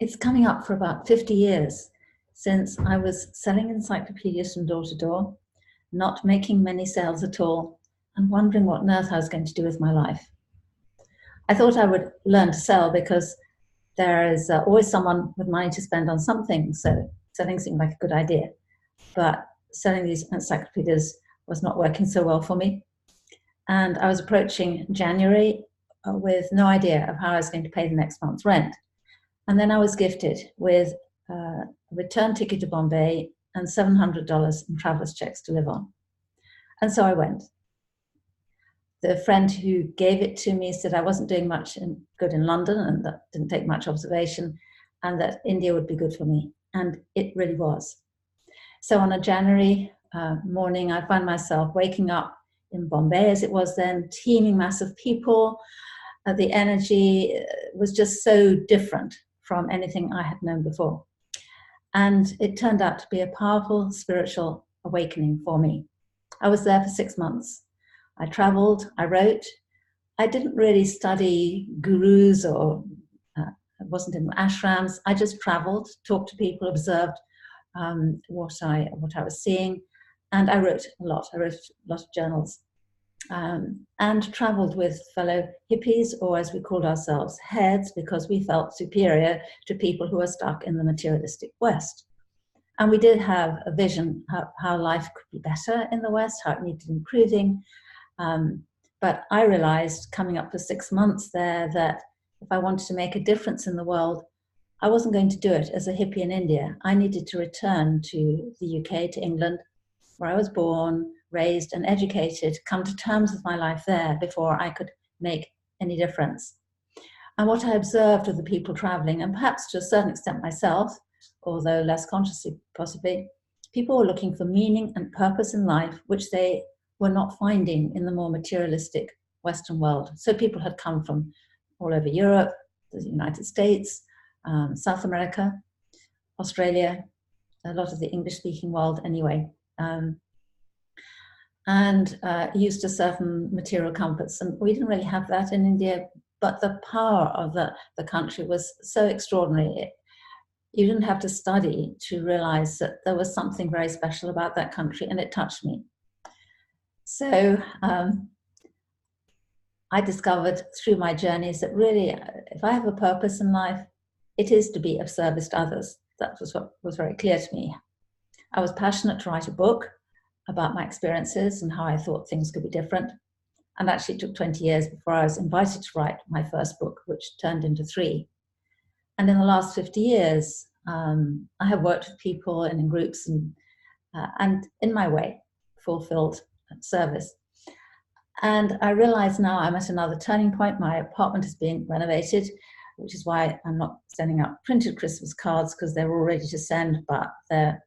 It's coming up for about 50 years since I was selling encyclopedias from door to door, not making many sales at all, and wondering what on earth I was going to do with my life. I thought I would learn to sell because there is always someone with money to spend on something, so selling seemed like a good idea. But selling these encyclopedias was not working so well for me. And I was approaching January with no idea of how I was going to pay the next month's rent. And then I was gifted with a return ticket to Bombay and $700 in traveler's checks to live on. And so I went. The friend who gave it to me said I wasn't doing much good in London and that didn't take much observation, and that India would be good for me. And it really was. So on a January morning, I found myself waking up in Bombay, as it was then, teeming mass of people. The energy was just so different from anything I had known before. And it turned out to be a powerful spiritual awakening for me. I was there for 6 months. I traveled, I wrote. I didn't really study gurus or I wasn't in ashrams. I just traveled, talked to people, observed what I was seeing, and I wrote a lot. I wrote a lot of journals and traveled with fellow hippies, or as we called ourselves, heads, because we felt superior to people who were stuck in the materialistic West. And we did have a vision how life could be better in the West, how it needed improving. But I realized coming up for 6 months there that if I wanted to make a difference in the world, I wasn't going to do it as a hippie in India. I needed to return to the UK, to England, where I was born, raised and educated, come to terms with my life there before I could make any difference. And what I observed of the people traveling, and perhaps to a certain extent myself, although less consciously possibly, people were looking for meaning and purpose in life, which they were not finding in the more materialistic Western world. So people had come from all over Europe, the United States, South America, Australia, a lot of the English-speaking world anyway, and used to certain material comforts. And we didn't really have that in India, but the power of the country was so extraordinary. You didn't have to study to realize that there was something very special about that country, and it touched me. So I discovered through my journeys that really, if I have a purpose in life, it is to be of service to others. That was what was very clear to me. I was passionate to write a book about my experiences and how I thought things could be different. And actually it took 20 years before I was invited to write my first book, which turned into 3. And in the last 50 years, I have worked with people and in groups and in my way, fulfilled service. And I realize now I'm at another turning point. My apartment is being renovated, which is why I'm not sending out printed Christmas cards, because they're all ready to send, but they're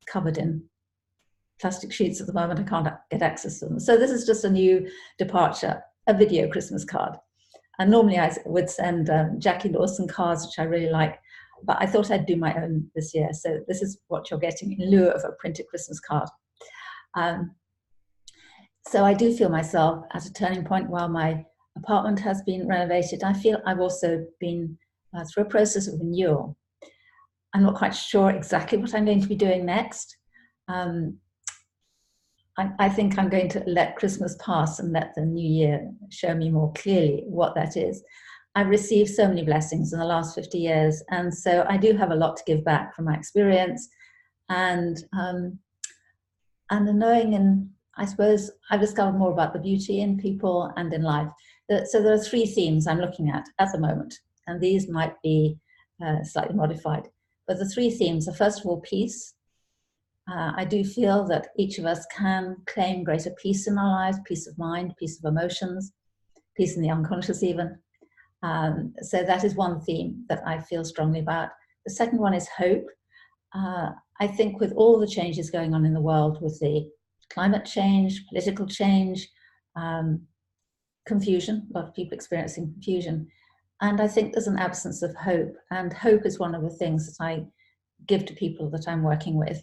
covered in plastic sheets at the moment. I can't get access to them. So this is just a new departure, a video Christmas card. And normally I would send Jackie Lawson cards, which I really like, but I thought I'd do my own this year. So this is what you're getting in lieu of a printed Christmas card. So I do feel myself at a turning point. While my apartment has been renovated, I feel I've also been through a process of renewal. I'm not quite sure exactly what I'm going to be doing next. I think I'm going to let Christmas pass and let the new year show me more clearly what that is. I've received so many blessings in the last 50 years, and so I do have a lot to give back from my experience, and the knowing, and I suppose I've discovered more about the beauty in people and in life. So there are 3 themes I'm looking at the moment, and these might be slightly modified. But the 3 themes are, first of all, peace. I do feel that each of us can claim greater peace in our lives, peace of mind, peace of emotions, peace in the unconscious even. So that is one theme that I feel strongly about. The second one is hope. I think with all the changes going on in the world, with the climate change, political change, confusion, a lot of people experiencing confusion, and I think there's an absence of hope, and hope is one of the things that I give to people that I'm working with.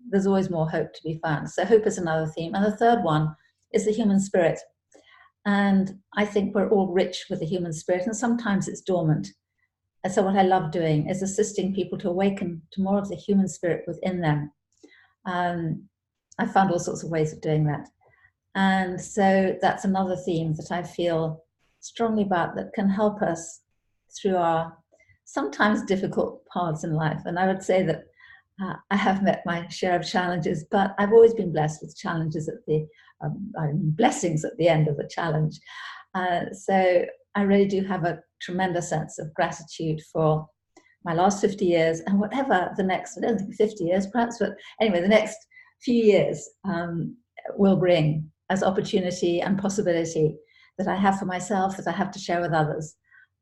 There's always more hope to be found. So hope is another theme. And the third one is the human spirit. And I think we're all rich with the human spirit, and sometimes it's dormant. And so what I love doing is assisting people to awaken to more of the human spirit within them. I found all sorts of ways of doing that. And so that's another theme that I feel strongly about that can help us through our sometimes difficult paths in life. And I would say that I have met my share of challenges, but I've always been blessed with challenges at the blessings at the end of the challenge. So I really do have a tremendous sense of gratitude for my last 50 years and whatever the next, I don't think 50 years perhaps, but anyway, the next few years will bring as opportunity and possibility that I have for myself, that I have to share with others.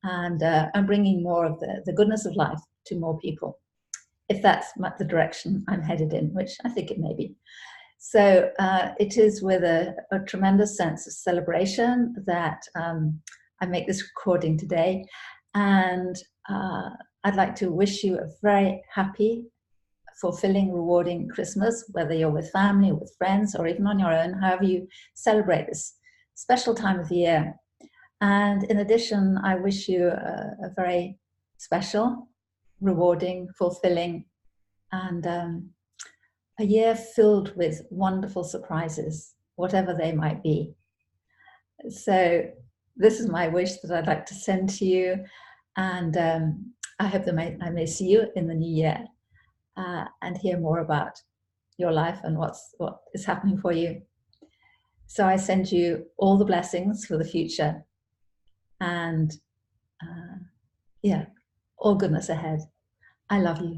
And I'm bringing more of the goodness of life to more people, if that's the direction I'm headed in, which I think it may be. So it is with a tremendous sense of celebration that I make this recording today. And I'd like to wish you a very happy, fulfilling, rewarding Christmas, whether you're with family, or with friends, or even on your own, however you celebrate this special time of the year. And in addition, I wish you a very special, rewarding, fulfilling, and a year filled with wonderful surprises, whatever they might be. So this is my wish that I'd like to send to you, and I hope that I may see you in the new year and hear more about your life and what is happening for you. So I send you all the blessings for the future, and yeah, all goodness ahead. I love you.